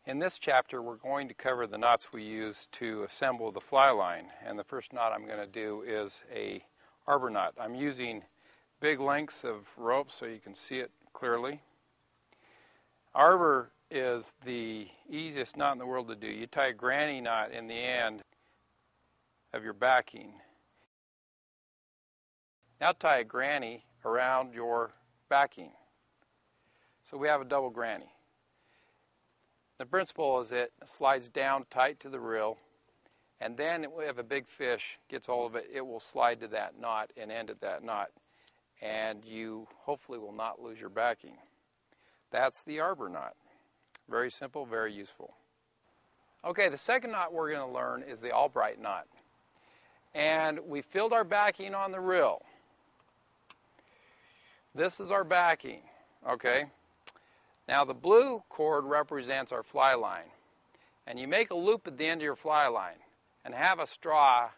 In this chapter, we're going to cover the knots we use to assemble the fly line. And the first knot I'm going to do is a arbor knot. I'm using big lengths of rope so you can see it clearly. Arbor is the easiest knot in the world to do. You tie a granny knot in the end of your backing. Now tie a granny around your backing. So we have a double granny. The principle is it slides down tight to the reel, and then if a big fish gets hold of it, it will slide to that knot and end at that knot, and you hopefully will not lose your backing. That's the arbor knot. Very simple, very useful. Okay, the second knot we're going to learn is the Albright knot. And we filled our backing on the reel. This is our backing, okay? Now the blue cord represents our fly line. And you make a loop at the end of your fly line and have a straw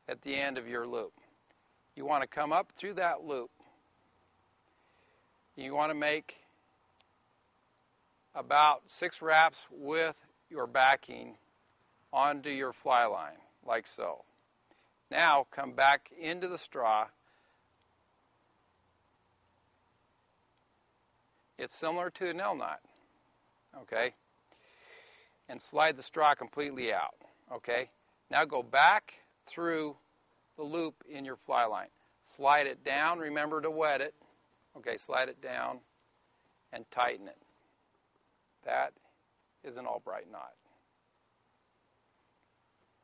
at the end of your loop. You want to come up through that loop. You want to make about 6 wraps with your backing onto your fly line, like so. Now come back into the straw. It's similar to a nail knot, okay? And slide the straw completely out, okay? Now go back through the loop in your fly line. Slide it down, remember to wet it. Okay, slide it down and tighten it. That is an Albright knot.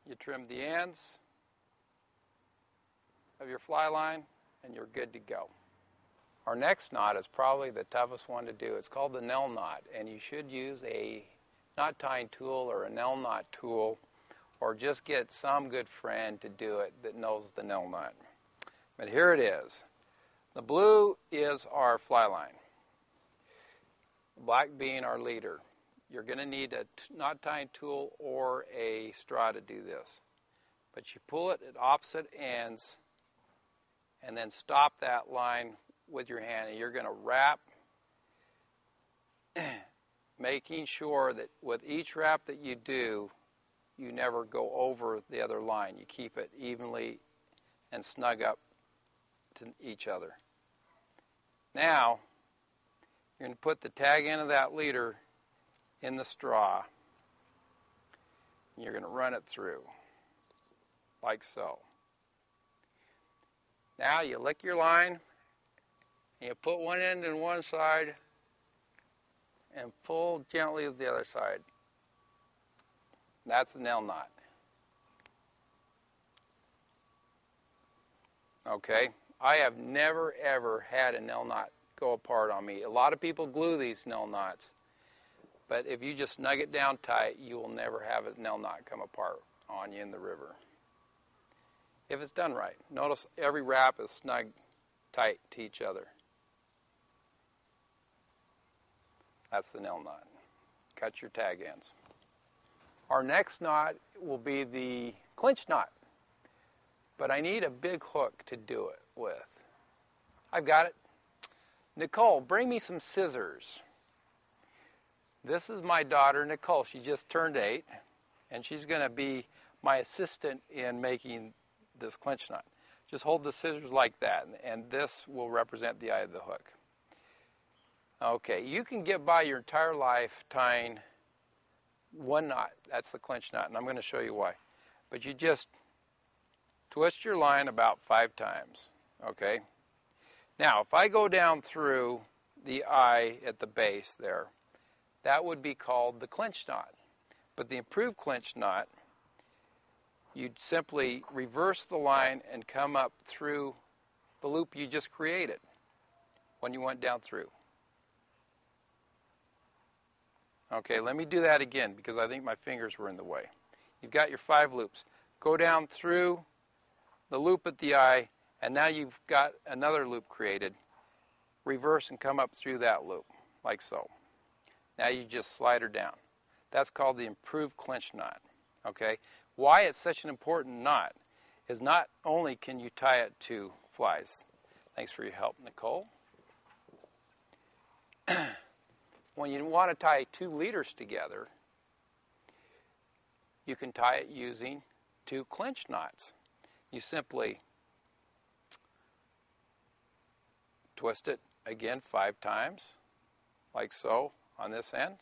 You trim the ends of your fly line and you're good to go. Our next knot is probably the toughest one to do. It's called the nail knot, and you should use a knot tying tool or a nail knot tool, or just get some good friend to do it that knows the nail knot. But here it is. The blue is our fly line, the black being our leader. You're going to need a knot tying tool or a straw to do this. But you pull it at opposite ends and then stop that line with your hand, and you're going to wrap, making sure that with each wrap that you do, you never go over the other line. You keep it evenly and snug up to each other. Now, you're going to put the tag end of that leader in the straw, and you're going to run it through, like so. Now you lick your line, and you put one end in one side and pull gently with the other side. That's the nail knot. Okay, I have never ever had a nail knot go apart on me. A lot of people glue these nail knots, but if you just snug it down tight, you will never have a nail knot come apart on you in the river. If it's done right. Notice every wrap is snug tight to each other. That's the nail knot. Cut your tag ends. Our next knot will be the clinch knot, but I need a big hook to do it with. I've got it. Nicole, bring me some scissors. This is my daughter, Nicole. She just turned 8, and she's going to be my assistant in making this clinch knot. Just hold the scissors like that, and this will represent the eye of the hook. Okay, you can get by your entire life tying one knot. That's the clinch knot, and I'm going to show you why. But you just twist your line about 5 times, okay? Now, if I go down through the eye at the base there, that would be called the clinch knot. But the improved clinch knot, you'd simply reverse the line and come up through the loop you just created when you went down through. Okay, let me do that again because I think my fingers were in the way. You've got your 5 loops. Go down through the loop at the eye, and now you've got another loop created. Reverse and come up through that loop, like so. Now you just slide her down. That's called the improved clinch knot. Okay? Why it's such an important knot is not only can you tie it to flies. Thanks for your help, Nicole. when you want to tie 2 leaders together, you can tie it using 2 clinch knots. You simply twist it again 5 times, like so, on this end.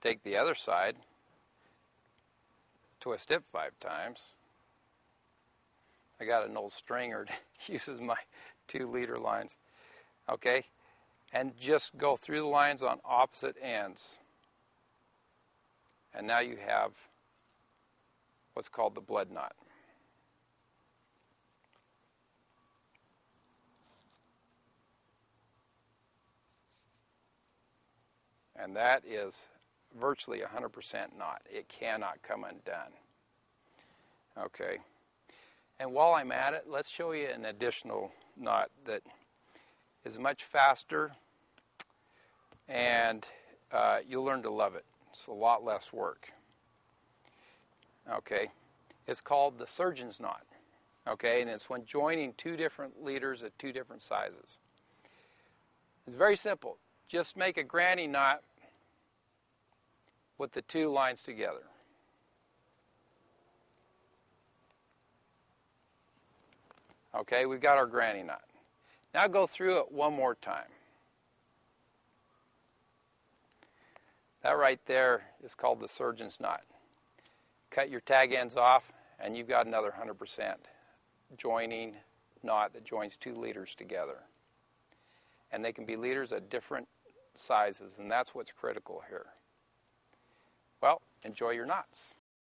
Take the other side, twist it 5 times. I got an old stringer that uses my 2 leader lines. Okay, and just go through the lines on opposite ends. And now you have what's called the blood knot. And that is virtually 100% knot. It cannot come undone. Okay. And while I'm at it, let's show you an additional knot that is much faster, and you'll learn to love it. It's a lot less work. Okay. It's called the surgeon's knot. Okay, and it's when joining 2 different leaders at 2 different sizes. It's very simple. Just make a granny knot with the 2 lines together. Okay, we've got our granny knot. Now go through it one more time. That right there is called the surgeon's knot. Cut your tag ends off, and you've got another 100% joining knot that joins 2 leaders together. And they can be leaders at different sizes, and that's what's critical here. Well, enjoy your knots.